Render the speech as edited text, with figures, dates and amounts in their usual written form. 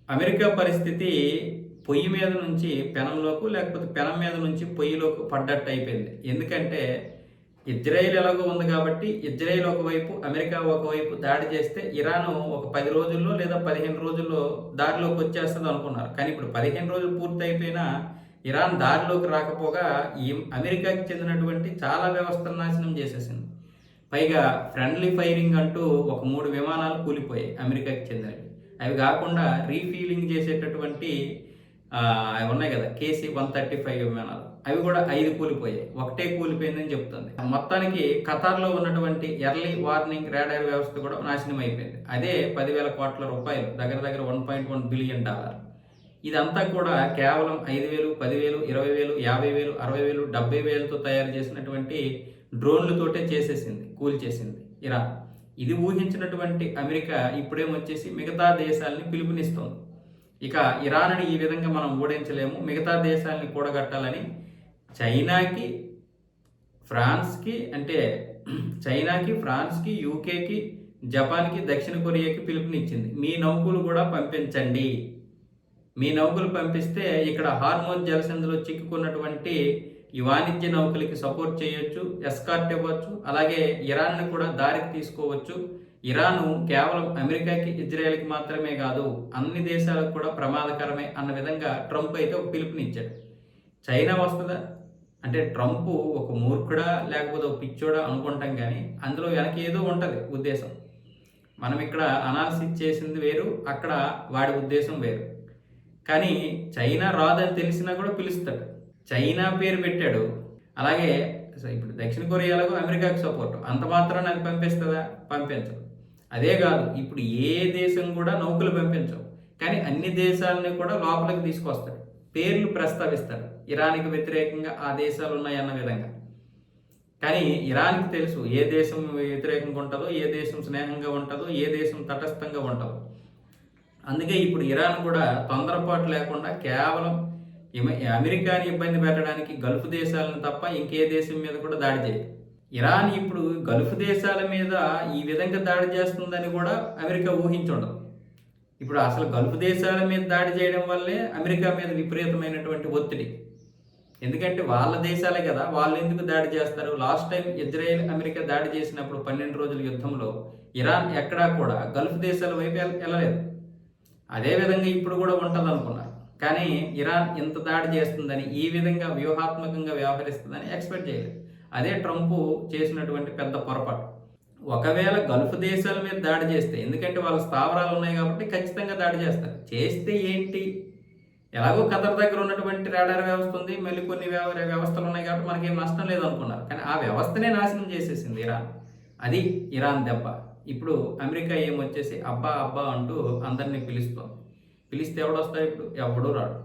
America పరిస్థితి పొయ్యి మీద నుంచి పెనంలోకి లేకపోతే పెనం మీద నుంచి పొయ్యిలోకి పడ్డట్టు అయిపోయింది. ఎందుకంటే ఇజ్రాయిల్ ఎలాగో ఉంది కాబట్టి ఇజ్రాయిల్ ఒకవైపు, అమెరికా ఒకవైపు దాడి చేస్తే ఇరాను ఒక 10 రోజుల్లో లేదా 15 రోజుల్లో దారిలోకి వచ్చేస్తుంది అనుకున్నారు. కానీ ఇప్పుడు 15 రోజులు పూర్తయిపోయినా ఇరాన్ దారిలోకి రాకపోగా ఈ అమెరికాకి చెందినటువంటి చాలా వ్యవస్థలు నాశనం చేసేసింది. పైగా ఫ్రెండ్లీ ఫైరింగ్ అంటూ ఒక 3 విమానాలు కూలిపోయాయి అమెరికాకి చెందినవి. అవి కాకుండా రీఫీలింగ్ చేసేటటువంటి అవి ఉన్నాయి కదా, KC-135 విమానాలు, అవి కూడా 5 కూలిపోయాయి. ఒకటే కూలిపోయిందని చెప్తుంది. మొత్తానికి ఖతార్లో ఉన్నటువంటి ఎర్లీ వార్నింగ్ రాడార్ వ్యవస్థ కూడా నాశనం అయిపోయింది. అదే 10,000 కోట్ల రూపాయలు, దగ్గర దగ్గర $1.1 బిలియన్. ఇదంతా కూడా కేవలం 5,000, 10,000, 20,000, 50,000, 60,000, 70,000తో తయారు చేసినటువంటి డ్రోన్లతోటే కూల్చేసింది ఇరాన్. ఇది ఊహించినటువంటి అమెరికా ఇప్పుడేమొచ్చేసి మిగతా దేశాలని పిలుపునిస్తోంది. ఇక ఇరాన్ని ఈ విధంగా మనం ఓడించలేము, మిగతా దేశాలని కూడగట్టాలని చైనాకి, ఫ్రాన్స్కి, యూకేకి, జపాన్కి, దక్షిణ కొరియాకి పిలుపునిచ్చింది. మీ నౌకలు కూడా పంపించండి. మీ నౌకలు పంపిస్తే ఇక్కడ హార్మోన్ జలసంధిలో చిక్కుకున్నటువంటి ఈ వాణిజ్య నౌకలకి సపోర్ట్ చేయొచ్చు, ఎస్కార్ట్ ఇవ్వచ్చు, అలాగే ఇరాన్ని కూడా దారికి తీసుకోవచ్చు. ఇరాను కేవలం అమెరికాకి, ఇజ్రాయెల్కి మాత్రమే కాదు, అన్ని దేశాలకు కూడా ప్రమాదకరమే అన్న విధంగా ట్రంప్ అయితే ఒక పిలుపునిచ్చాడు. చైనా వస్తుందా అంటే ట్రంప్ ఒక మూర్ఖుడా లేకపోతే ఒక పిచ్చోడా అనుకుంటాం, కానీ అందులో వెనక ఏదో ఉంటుంది ఉద్దేశం. మనం ఇక్కడ అనాలిసిస్ చేసింది వేరు, అక్కడ వాడి ఉద్దేశం వేరు. కానీ చైనా రాదని తెలిసినా కూడా పిలుస్తాడు. చైనా పేరు పెట్టాడు. అలాగే ఇప్పుడు దక్షిణ కొరియాలో అమెరికాకు సపోర్ట్, అంత మాత్రాన్ని అది పంపిస్తుందా? పంపించదు. అదే కాదు, ఇప్పుడు ఏ దేశం కూడా నౌకలు పంపించవు, కానీ అన్ని దేశాలని కూడా లోపలికి తీసుకొస్తాడు, పేర్లు ప్రస్తావిస్తాడు. ఇరాన్కి వ్యతిరేకంగా ఆ దేశాలు ఉన్నాయన్న విధంగా. కానీ ఇరాన్కి తెలుసు ఏ దేశం వ్యతిరేకంగా ఉంటుందో, ఏ దేశం స్నేహంగా ఉంటుందో, ఏ దేశం తటస్థంగా ఉంటుందో. అందుకే ఇప్పుడు ఇరాన్ కూడా తొందరపాటు లేకుండా కేవలం అమెరికాని ఇబ్బంది పెట్టడానికి గల్ఫ్ దేశాలను తప్ప ఇంకే దేశం మీద కూడా దాడి చేయదు. ఇరాన్ ఇప్పుడు గల్ఫ్ దేశాల మీద ఈ విధంగా దాడి చేస్తుందని కూడా అమెరికా ఊహించుండదు. ఇప్పుడు అసలు గల్ఫ్ దేశాల మీద దాడి చేయడం వల్లే అమెరికా మీద విపరీతమైనటువంటి ఒత్తిడి. ఎందుకంటే వాళ్ళ దేశాలే కదా, వాళ్ళు ఎందుకు దాడి చేస్తారు? లాస్ట్ టైం ఇజ్రాయెల్ అమెరికా దాడి చేసినప్పుడు 12 రోజుల యుద్ధంలో ఇరాన్ ఎక్కడా కూడా గల్ఫ్ దేశాల వైపు వెళ్ళలేదు. అదేవిధంగా ఇప్పుడు కూడా ఉంటుంది అనుకున్నారు. కానీ ఇరాన్ ఇంత దాడి చేస్తుందని, ఈ విధంగా వ్యూహాత్మకంగా వ్యవహరిస్తుందని ఎక్స్పెక్ట్ చేయలేదు. అదే ట్రంప్ చేసినటువంటి పెద్ద పొరపాటు. ఒకవేళ గల్ఫ్ దేశాల మీద దాడి చేస్తే, ఎందుకంటే వాళ్ళ స్థావరాలు ఉన్నాయి కాబట్టి ఖచ్చితంగా దాడి చేస్తారు. చేస్తే ఏంటి, ఎలాగో ఖతర్ దగ్గర ఉన్నటువంటి రాడార్ వ్యవస్థ ఉంది, మళ్ళీ కొన్ని వ్యవస్థలు ఉన్నాయి కాబట్టి మనకేం నష్టం లేదనుకున్నారు. కానీ ఆ వ్యవస్థనే నాశనం చేసేసింది ఇరాన్. అది ఇరాన్ దెబ్బ. ఇప్పుడు అమెరికా ఏమొచ్చేసి అబ్బా అబ్బా అంటూ అందరినీ పిలిస్తే ఎవడొస్తాడు? ఇప్పుడు ఎవడూ రాడు.